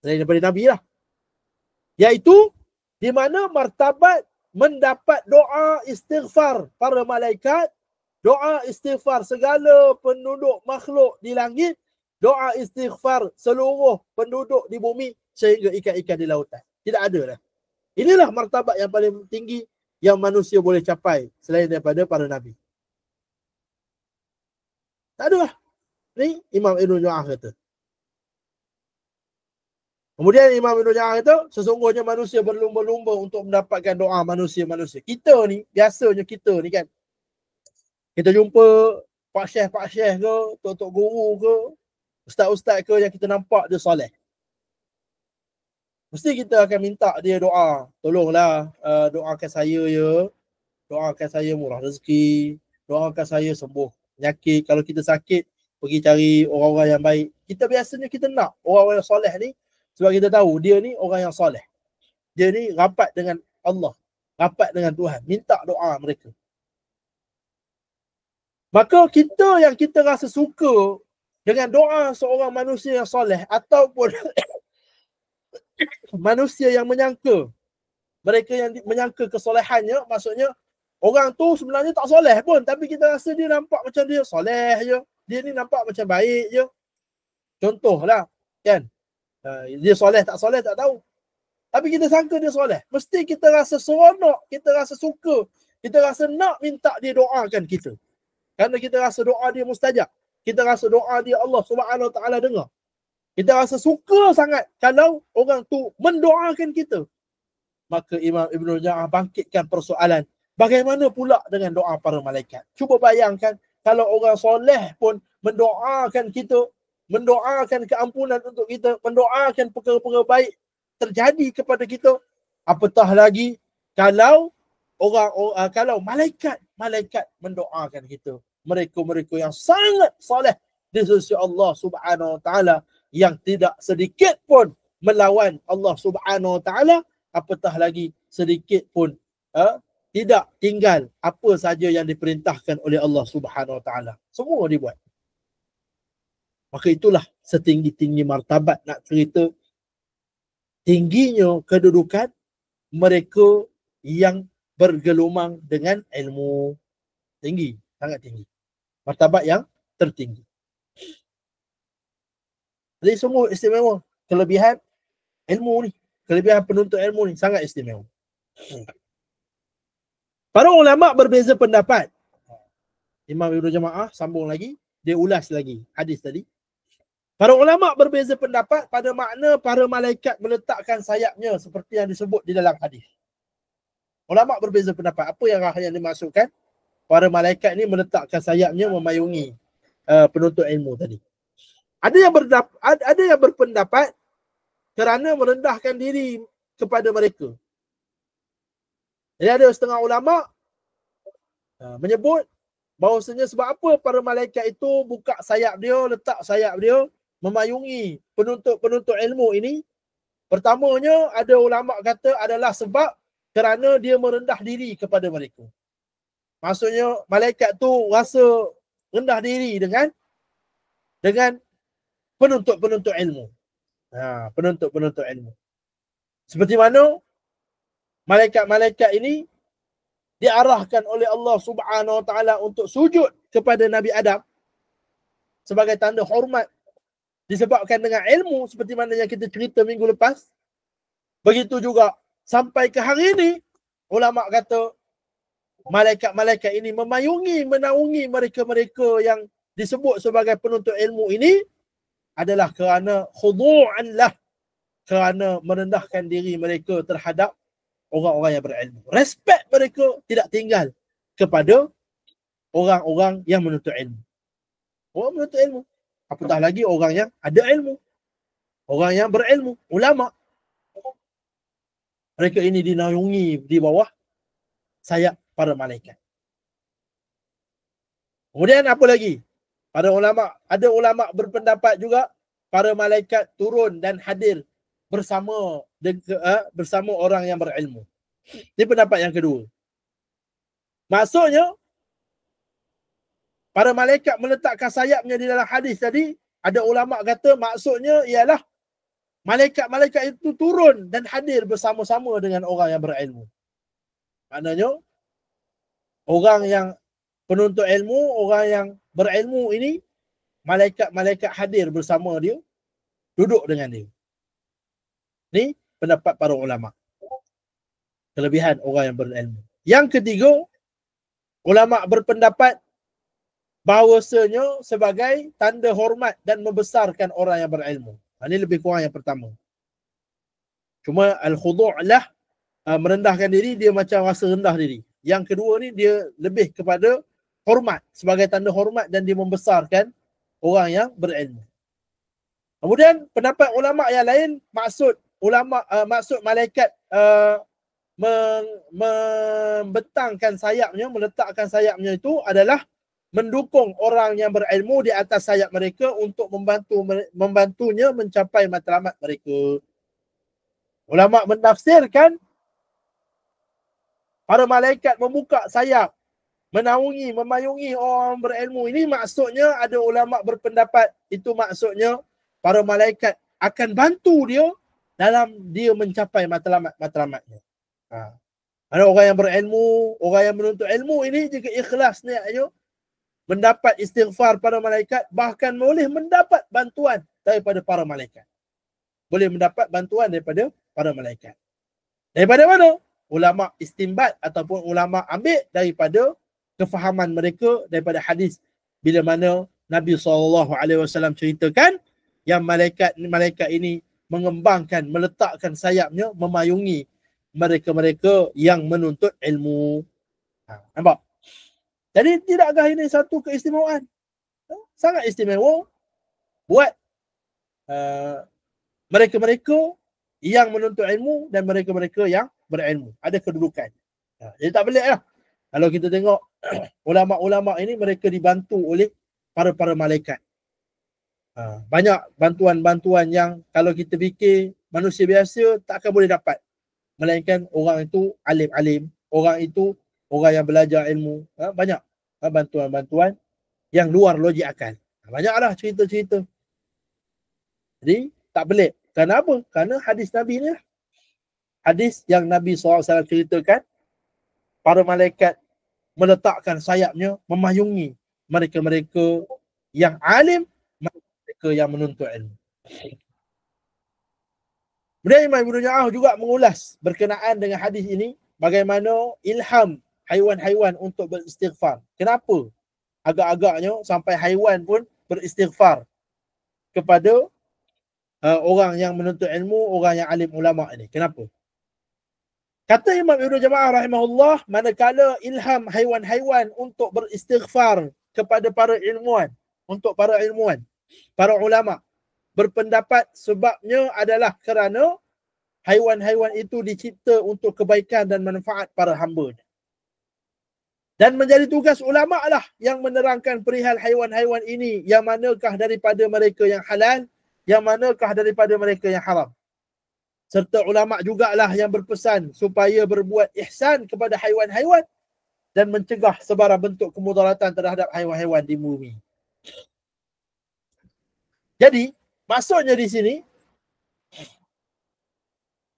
Speaker 1: Selain daripada Nabi lah. Iaitu di mana martabat mendapat doa istighfar para malaikat, doa istighfar segala penduduk makhluk di langit, doa istighfar seluruh penduduk di bumi sehingga ikan-ikan di lautan. Tidak ada dah. Inilah martabat yang paling tinggi yang manusia boleh capai selain daripada para Nabi. Tak ada lah. Ni Imam Ibnu Jama'ah kata. Kemudian Imam Ibnu Jama'ah kata, sesungguhnya manusia berlumba-lumba untuk mendapatkan doa manusia-manusia. Kita ni, biasanya kita ni kan, kita jumpa Pak Syekh ke, tok-tok guru ke, ustaz-ustaz ke yang kita nampak dia soleh. Mesti kita akan minta dia doa. Tolonglah doakan saya ya. Doakan saya murah rezeki. Doakan saya sembuh penyakit. Kalau kita sakit, pergi cari orang-orang yang baik. Kita biasanya kita nak orang-orang yang soleh ni. Sebab kita tahu dia ni orang yang soleh. Dia ni rapat dengan Allah. Rapat dengan Tuhan. Minta doa mereka. Maka kita yang kita rasa suka dengan doa seorang manusia yang soleh ataupun manusia yang menyangka, mereka yang menyangka kesolehannya, maksudnya orang tu sebenarnya tak soleh pun, tapi kita rasa dia nampak macam dia soleh je, dia ni nampak macam baik je. Contohlah kan, dia soleh tak tahu. Tapi kita sangka dia soleh. Mesti kita rasa seronok, kita rasa suka, kita rasa nak minta dia doakan kita. Kerana kita rasa doa dia mustajab. Kita rasa doa dia Allah Subhanahu Wa Taala dengar. Kita rasa suka sangat kalau orang tu mendoakan kita. Maka Imam Ibn Ja'ah bangkitkan persoalan, bagaimana pula dengan doa para malaikat? Cuba bayangkan kalau orang soleh pun mendoakan kita, mendoakan keampunan untuk kita, mendoakan perkara-perkara baik terjadi kepada kita, apatah lagi kalau kalau malaikat mendoakan kita, mereka-mereka yang sangat soleh di sisi Allah Subhanahu Wa Taala, yang tidak sedikit pun melawan Allah Subhanahu Wa Taala, apatah lagi sedikit pun tidak tinggal apa saja yang diperintahkan oleh Allah Subhanahu Wa Taala. Semua dibuat. Maka itulah setinggi-tinggi martabat, nak cerita tingginya kedudukan mereka yang bergelumang dengan ilmu. Tinggi, sangat tinggi. Martabat yang tertinggi. Jadi semua istimewa. Kelebihan ilmu ni, kelebihan penuntut ilmu ni sangat istimewa. Para ulama berbeza pendapat. Imam Ibn Jamaah sambung lagi, dia ulas lagi hadis tadi. Para ulama berbeza pendapat pada makna para malaikat meletakkan sayapnya seperti yang disebut di dalam hadis. Ulama berbeza pendapat. Apa yang dimaksudkan? Para malaikat ni meletakkan sayapnya memayungi penuntut ilmu tadi. Ada yang berpendapat kerana merendahkan diri kepada mereka. Jadi ada setengah ulama menyebut bahawasanya sebab apa para malaikat itu buka sayap dia, letak sayap dia memayungi penuntut ilmu ini. Pertamanya ada ulama kata adalah sebab kerana dia merendah diri kepada mereka. Maksudnya malaikat tu rasa rendah diri dengan penuntut ilmu. Penuntut ilmu. Seperti mana malaikat-malaikat ini diarahkan oleh Allah Subhanahu Wa Taala untuk sujud kepada Nabi Adam sebagai tanda hormat disebabkan dengan ilmu, seperti mana yang kita cerita minggu lepas. Begitu juga sampai ke hari ini ulama kata malaikat-malaikat ini menaungi mereka-mereka yang disebut sebagai penuntut ilmu ini adalah kerana khudu'an lah, kerana merendahkan diri mereka terhadap orang-orang yang berilmu. Respect mereka tidak tinggal kepada orang-orang yang menuntut ilmu. Orang menuntut ilmu, apatah lagi orang yang ada ilmu, orang yang berilmu, ulama. Mereka ini dinaungi di bawah sayap para malaikat. Kemudian apa lagi? Ada ulama berpendapat juga para malaikat turun dan hadir bersama orang yang berilmu. Ini pendapat yang kedua. Maksudnya para malaikat meletakkan sayapnya di dalam hadis tadi, ada ulama kata maksudnya ialah malaikat-malaikat itu turun dan hadir bersama-sama dengan orang yang berilmu. Maknanya orang yang penuntut ilmu, orang yang berilmu ini, malaikat-malaikat hadir bersama dia, duduk dengan dia. Ni pendapat para ulama. Kelebihan orang yang berilmu. Yang ketiga, ulama berpendapat bahawasanya sebagai tanda hormat dan membesarkan orang yang berilmu. Ini lebih kurang yang pertama. Cuma al-khudu' lah, merendahkan diri, dia macam rasa rendah diri. Yang kedua ni dia lebih kepada hormat, sebagai tanda hormat dan dia membesarkan orang yang berilmu. Kemudian pendapat ulama yang lain, maksud malaikat membentangkan sayapnya, meletakkan sayapnya itu adalah mendukung orang yang berilmu di atas sayap mereka untuk membantunya mencapai matlamat mereka. Ulama menafsirkan para malaikat membuka sayap, memayungi orang berilmu ini, maksudnya ada ulama berpendapat itu maksudnya para malaikat akan bantu dia dalam dia mencapai matlamatnya. Ada orang yang berilmu, orang yang menuntut ilmu ini jika ikhlas niatnya mendapat istighfar para malaikat, bahkan boleh mendapat bantuan daripada para malaikat. Boleh mendapat bantuan daripada para malaikat. Daripada mana? Ulama istinbat ataupun ulama ambil daripada kefahaman mereka daripada hadis bila mana Nabi SAW ceritakan yang malaikat ini mengembangkan, meletakkan sayapnya memayungi mereka-mereka yang menuntut ilmu. Nampak? Jadi tidakkah ini satu keistimewaan? Sangat istimewa buat mereka-mereka yang menuntut ilmu dan mereka-mereka yang berilmu. Ada kedudukan. Jadi tak pelik lah. Kalau kita tengok ulama-ulama ini mereka dibantu oleh para malaikat. Banyak bantuan-bantuan yang kalau kita fikir manusia biasa tak akan boleh dapat. Melainkan orang itu alim-alim, orang itu orang yang belajar ilmu. Banyak bantuan-bantuan yang luar logik akal. Banyaklah cerita-cerita. Jadi tak pelik. Kerana apa? Kerana hadis Nabi ni lah. Hadis yang Nabi SAW ceritakan, para malaikat meletakkan sayapnya memayungi mereka-mereka yang alim, mereka yang menuntut ilmu. Kemudian Imam Ibn Ja'ah juga mengulas berkenaan dengan hadis ini, bagaimana ilham haiwan-haiwan untuk beristighfar. Kenapa agak-agaknya sampai haiwan pun beristighfar kepada orang yang menuntut ilmu, orang yang alim ulama ini. Kenapa? Kata Imam Ibn Jamaah rahimahullah, manakala ilham haiwan-haiwan untuk beristighfar kepada para ilmuwan, untuk para ilmuwan, para ulama, berpendapat sebabnya adalah kerana haiwan-haiwan itu dicipta untuk kebaikan dan manfaat para hamba. Dan menjadi tugas ulama lah yang menerangkan perihal haiwan-haiwan ini, yang manakah daripada mereka yang halal, yang manakah daripada mereka yang haram. Serta ulama jugalah yang berpesan supaya berbuat ihsan kepada haiwan-haiwan dan mencegah sebarang bentuk kemudaratan terhadap haiwan-haiwan di bumi. Jadi, maksudnya di sini,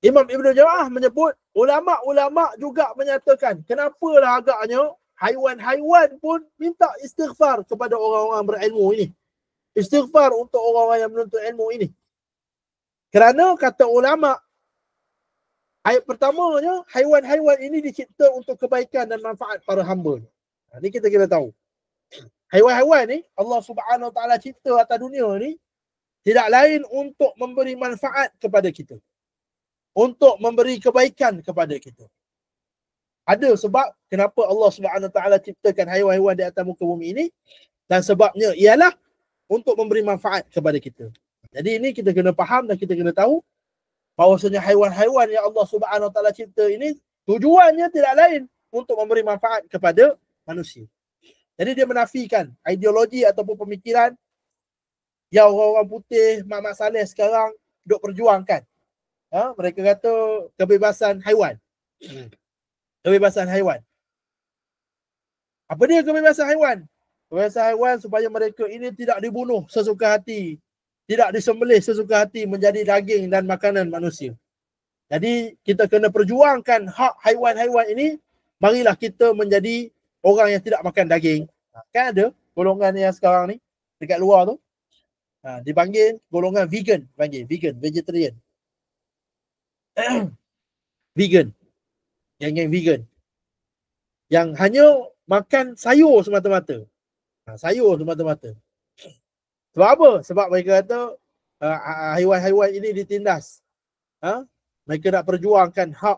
Speaker 1: Imam Ibn Jamaah menyebut, ulama-ulama juga menyatakan, kenapalah agaknya haiwan-haiwan pun minta istighfar kepada orang-orang berilmu ini. Istighfar untuk orang-orang yang menuntut ilmu ini. Kerana kata ulama, ayat pertamanya, haiwan-haiwan ini dicipta untuk kebaikan dan manfaat para hamba. Ini kita kena tahu. Haiwan-haiwan ni, Allah Subhanahu Wa Taala cipta atas dunia ni, tidak lain untuk memberi manfaat kepada kita. Untuk memberi kebaikan kepada kita. Ada sebab kenapa Allah Subhanahu Wa Taala ciptakan haiwan-haiwan di atas muka bumi ini. Dan sebabnya ialah untuk memberi manfaat kepada kita. Jadi ini kita kena faham dan kita kena tahu bahawasanya haiwan-haiwan yang Allah Subhanahu Wa Taala cipta ini tujuannya tidak lain untuk memberi manfaat kepada manusia. Jadi dia menafikan ideologi ataupun pemikiran yang orang-orang putih, Mak Saleh sekarang duk perjuangkan. Mereka kata kebebasan haiwan. Kebebasan haiwan. Apa dia kebebasan haiwan? Kebebasan haiwan supaya mereka ini tidak dibunuh sesuka hati, tidak disembelih sesuka hati menjadi daging dan makanan manusia. Jadi kita kena perjuangkan hak haiwan-haiwan ini. Marilah kita menjadi orang yang tidak makan daging. Kan ada golongan yang sekarang ni dekat luar tu, dipanggil golongan vegan, panggil vegan, vegetarian. Vegan. Yang vegan. Yang hanya makan sayur semata-mata. Sayur semata-mata. Sebab apa? Sebab mereka kata haiwan-haiwan ini ditindas. Mereka nak perjuangkan hak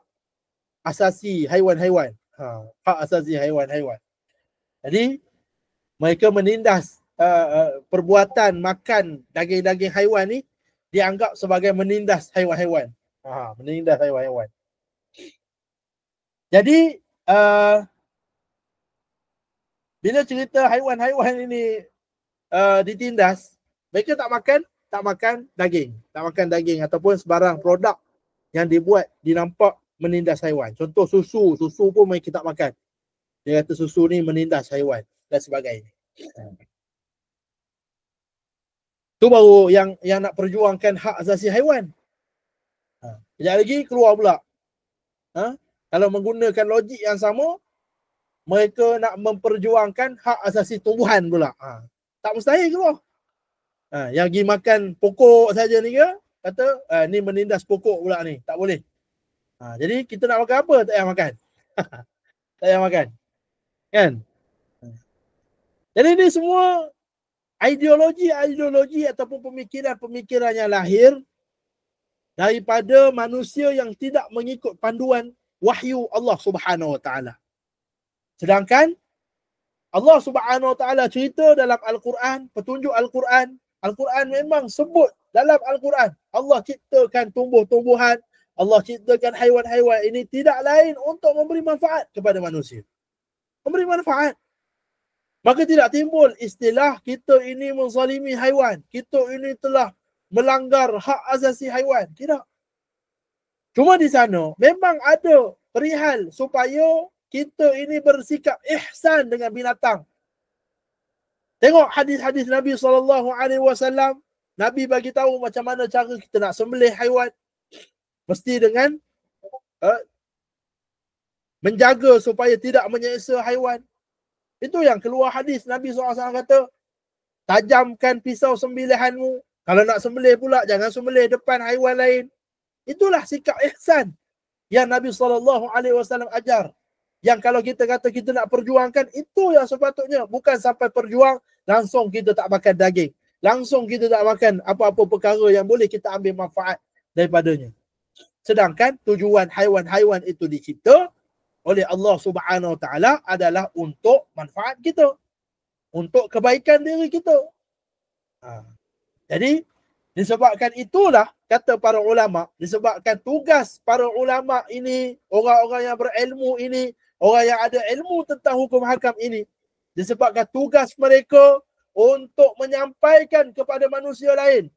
Speaker 1: asasi haiwan-haiwan. Hak asasi haiwan-haiwan. Jadi mereka menindas perbuatan makan daging-daging haiwan ni dianggap sebagai menindas haiwan-haiwan. Menindas haiwan-haiwan. Jadi bila cerita haiwan-haiwan ini ditindas, mereka tak makan daging. Tak makan daging ataupun sebarang produk yang dibuat dinampak menindas haiwan. Contoh susu pun mereka tak makan. Dia kata susu ni menindas haiwan dan sebagainya. Tu baru yang nak perjuangkan hak asasi haiwan. Sekejap lagi keluar pula. Kalau menggunakan logik yang sama, mereka nak memperjuangkan hak asasi tumbuhan pula. Tak mustahil keluar. Yang pergi makan pokok saja ni ke, kata ni menindas pokok pula ni. Tak boleh. Jadi kita nak makan apa? Tak payah makan. Tak payah makan. Kan? Jadi ini semua ideologi ataupun pemikiran yang lahir daripada manusia yang tidak mengikut panduan wahyu Allah Subhanahu Wa Taala. Sedangkan Allah Subhanahu Wa Taala cerita dalam Al-Quran, petunjuk Al-Quran, Al-Quran memang sebut dalam Al-Quran Allah ciptakan tumbuh-tumbuhan, Allah ciptakan haiwan-haiwan ini tidak lain untuk memberi manfaat kepada manusia. Memberi manfaat. Maka tidak timbul istilah kita ini menzalimi haiwan, kita ini telah melanggar hak asasi haiwan. Tidak. Cuma di sana memang ada perihal supaya kita ini bersikap ihsan dengan binatang. Tengok hadis-hadis Nabi SAW. Nabi bagi tahu macam mana cara kita nak sembelih haiwan. Mesti dengan menjaga supaya tidak menyeksa haiwan. Itu yang keluar hadis. Nabi SAW kata, tajamkan pisau sembelihanmu. Kalau nak sembelih pula, jangan sembelih depan haiwan lain. Itulah sikap ihsan yang Nabi SAW ajar. Yang kalau kita kata kita nak perjuangkan, itu yang sepatutnya. Bukan sampai perjuang, langsung kita tak makan daging. Langsung kita tak makan apa-apa perkara yang boleh kita ambil manfaat daripadanya. Sedangkan tujuan haiwan-haiwan itu dicipta oleh Allah Subhanahu Wa Taala adalah untuk manfaat kita. Untuk kebaikan diri kita. Jadi, disebabkan itulah, kata para ulama, disebabkan tugas para ulama ini, orang-orang yang berilmu ini, orang yang ada ilmu tentang hukum hakam ini, disebabkan tugas mereka untuk menyampaikan kepada manusia lain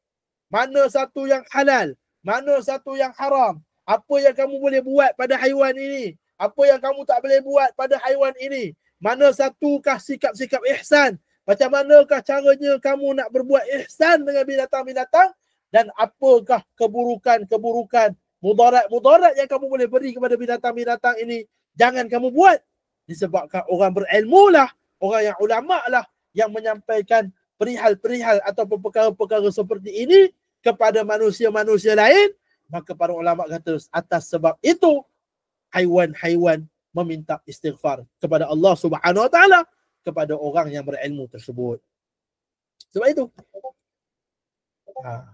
Speaker 1: mana satu yang halal, mana satu yang haram, apa yang kamu boleh buat pada haiwan ini, apa yang kamu tak boleh buat pada haiwan ini, mana satukah sikap-sikap ihsan, macam manakah caranya kamu nak berbuat ihsan dengan binatang-binatang, dan apakah keburukan-keburukan, mudarat-mudarat yang kamu boleh beri kepada binatang-binatang ini, jangan kamu buat. Disebabkan orang berilmu lah, orang yang ulama lah yang menyampaikan perihal-perihal ataupun perkara-perkara seperti ini kepada manusia-manusia lain, maka para ulama kata atas sebab itu haiwan-haiwan meminta istighfar kepada Allah Subhanahu Wa Taala kepada orang yang berilmu tersebut. Sebab itu.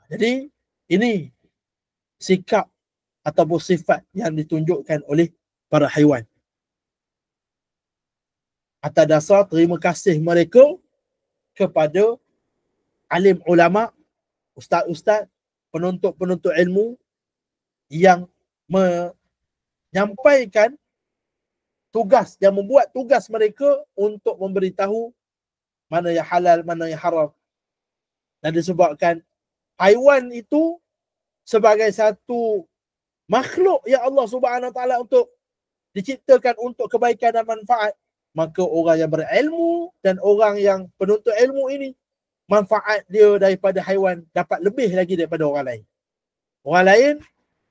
Speaker 1: Jadi ini sikap ataupun sifat yang ditunjukkan oleh para haiwan. Atas dasar terima kasih mereka kepada alim ulama, ustaz-ustaz, penuntut-penuntut ilmu yang menyampaikan tugas, yang membuat tugas mereka untuk memberitahu mana yang halal, mana yang haram. Dan disebabkan haiwan itu sebagai satu makhluk yang Allah Subhanahu Wa Taala untuk diciptakan untuk kebaikan dan manfaat, maka orang yang berilmu dan orang yang penuntut ilmu ini, manfaat dia daripada haiwan dapat lebih lagi daripada orang lain. Orang lain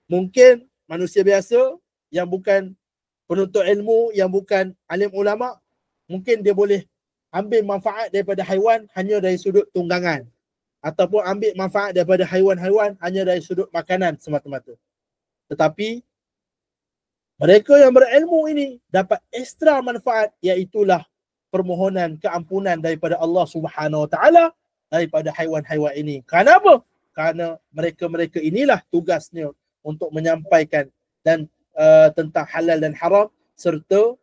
Speaker 1: mungkin manusia biasa yang bukan penuntut ilmu, yang bukan alim ulama, mungkin dia boleh ambil manfaat daripada haiwan hanya dari sudut tunggangan, ataupun ambil manfaat daripada haiwan-haiwan hanya dari sudut makanan semata-mata. Tetapi mereka yang berilmu ini dapat ekstra manfaat, iaitulah permohonan keampunan daripada Allah Subhanahu Wa Taala daripada haiwan-haiwan ini. Kerana apa? Kerana mereka-mereka inilah tugasnya untuk menyampaikan dan tentang halal dan haram, serta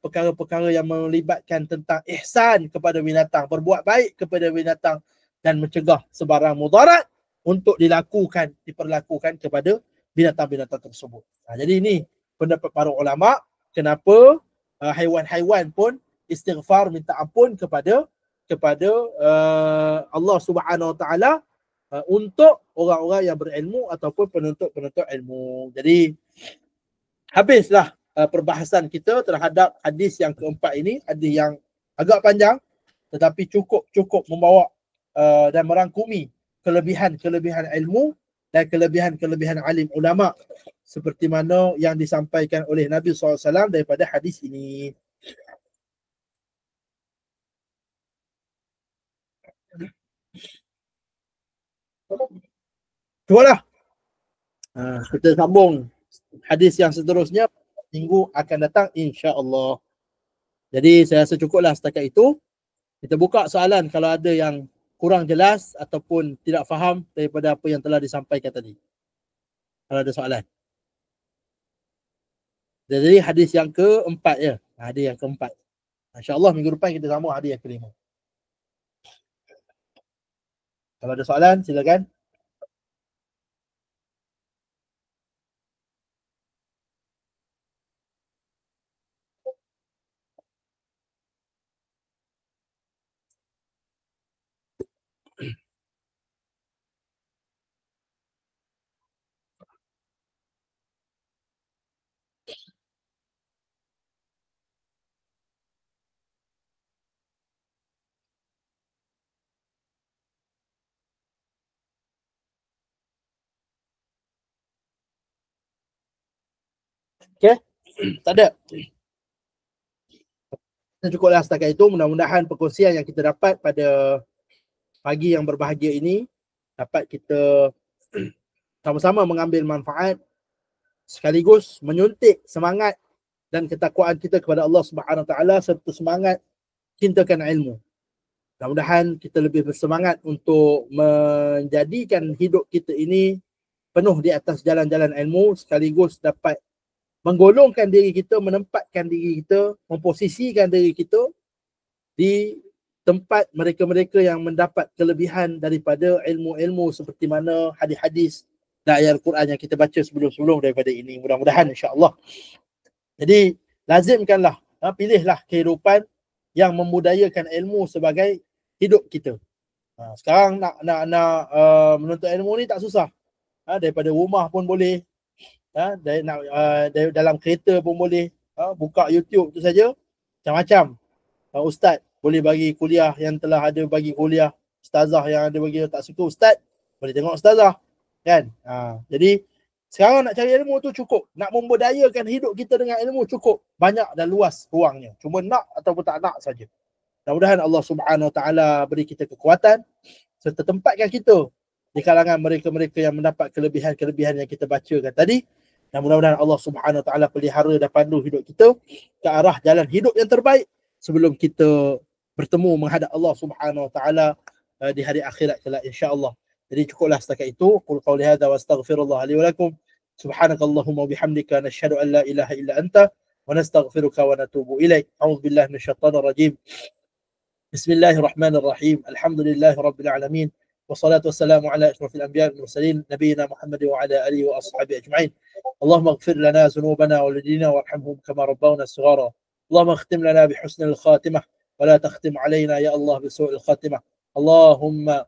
Speaker 1: perkara-perkara yang melibatkan tentang ihsan kepada binatang, berbuat baik kepada binatang dan mencegah sebarang mudarat untuk diperlakukan kepada binatang-binatang tersebut. Jadi ini pendapat para ulama kenapa haiwan-haiwan pun istighfar, minta ampun kepada Allah Subhanahu Wa Taala untuk orang-orang yang berilmu ataupun penuntut-penuntut ilmu. Jadi habislah perbahasan kita terhadap hadis yang keempat ini, hadis yang agak panjang tetapi cukup membawa dan merangkumi kelebihan-kelebihan ilmu dan kelebihan-kelebihan alim ulama seperti mana yang disampaikan oleh Nabi SAW daripada hadis ini. Cubalah kita sambung hadis yang seterusnya minggu akan datang insya-Allah. Jadi saya rasa cukuplah setakat itu. Kita buka soalan kalau ada yang kurang jelas ataupun tidak faham daripada apa yang telah disampaikan tadi. Kalau ada soalan. Jadi hadis yang keempat ya. Hadis yang keempat. InsyaAllah minggu depan kita sambung hadis yang kelima. Kalau ada soalan silakan. Okey. Tak ada. Cukuplah setakat itu. Mudah-mudahan perkongsian yang kita dapat pada pagi yang berbahagia ini dapat kita sama-sama mengambil manfaat sekaligus menyuntik semangat dan ketakwaan kita kepada Allah Subhanahu Wa Taala serta semangat cintakan ilmu. Mudah-mudahan kita lebih bersemangat untuk menjadikan hidup kita ini penuh di atas jalan-jalan ilmu sekaligus dapat menggolongkan diri kita, menempatkan diri kita, memposisikan diri kita di tempat mereka-mereka yang mendapat kelebihan daripada ilmu-ilmu seperti mana hadis-hadis dan ayat Al-Quran yang kita baca sebelum-sebelum daripada ini. Mudah-mudahan insya-Allah. Jadi lazimkanlah, pilihlah kehidupan yang membudayakan ilmu sebagai hidup kita. Sekarang nak menuntut ilmu ni tak susah. Daripada rumah pun boleh. Dalam kereta pun boleh. Buka YouTube tu saja. Macam-macam. Ustaz boleh bagi kuliah yang telah ada bagi kuliah. Ustazah yang ada bagi tak suka ustaz, boleh tengok ustazah. Kan? Jadi sekarang nak cari ilmu tu cukup. Nak membudayakan hidup kita dengan ilmu cukup. Banyak dan luas ruangnya. Cuma nak ataupun tak nak saja. Mudah-mudahan Allah Subhanahu Wa Taala beri kita kekuatan serta tempatkan kita di kalangan mereka-mereka yang mendapat kelebihan-kelebihan yang kita bacakan tadi. Dan mudah-mudahan Allah Subhanahu Wa Taala pelihara dan pandu hidup kita ke arah jalan hidup yang terbaik sebelum kita bertemu menghadap Allah Subhanahu Wa Taala di hari akhirat kelak insya-Allah. Jadi cukuplah setakat itu. Qul qawli hadza wa astaghfirullah li wa lakum. Subhanakallahumma wa bihamdika nashhadu an la ilaha illa anta wa nastaghfiruka wa natubu ilaik. A'udzu billahi minasyaitonir rajim. Bismillahirrahmanirrahim. Alhamdulillahi rabbil alamin. Wassalatu wassalamu ala asyrafil anbiya'i wal mursalin nabiyina Muhammad wa ala alihi wa ashabihi ajma'in. Allahumma ighfir lana dhunubana wa walidina warhamhum kama rabbawna shighara. Allahumma khtim lana bihusnil khatimah wa la takhtim alaina ya Allah bisu'il khatimah. Allahumma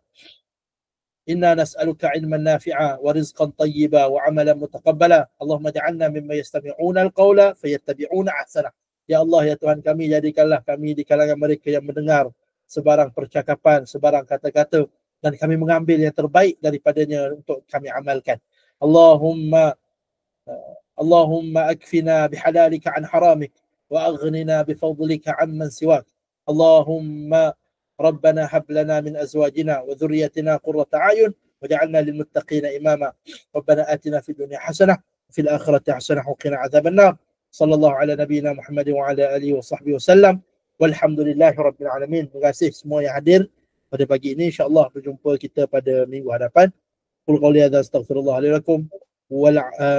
Speaker 1: إنا نسألك علما نافعا ورزقا طيبا وعملا متقبلا اللهم اجعلنا ممن يستمعون القول فيتبعون أحسنه. Ya Allah, ya Tuhan kami, jadikanlah kami di kalangan mereka yang mendengar sebarang percakapan, sebarang kata-kata dan kami mengambil yang terbaik daripadanya untuk kami amalkan. Allahumma akfina bihalalika an haramik wa aghnina bifadlika amman siwak. Allahumma ربنا هب لنا من أزواجنا وذريتنا قرة أعين واجعلنا للمتقين إماما. ربنا آتنا في الدنيا حسنة وفي الآخرة حسنة وقنا عذاب النار. صلى الله على نبينا محمد وعلى آله وصحبه وسلم. Walhamdulillah Rabbil Alamin. Terima kasih semua yang hadir pada pagi ini. InsyaAllah berjumpa kita pada minggu hadapan. Qul qawli hadza astaghfirullah li wa lakum.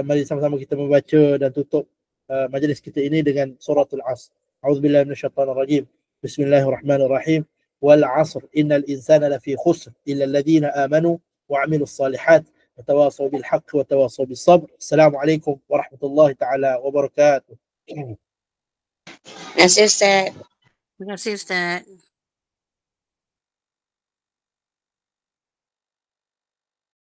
Speaker 1: Mari sama-sama kita membaca dan tutup majlis kita ini dengan suratul Asr. A'udzubillahi minasyaitonir rajim. Bismillahirrahmanirrahim. والعصر إن الإنسان لفي خسر إلا الذين آمنوا وعملوا الصالحات وتواصوا بالحق وتواصوا بالصبر. السلام عليكم ورحمة الله تعالى وبركاته.
Speaker 2: Terima kasih Ustaz.
Speaker 3: Terima kasih Ustaz.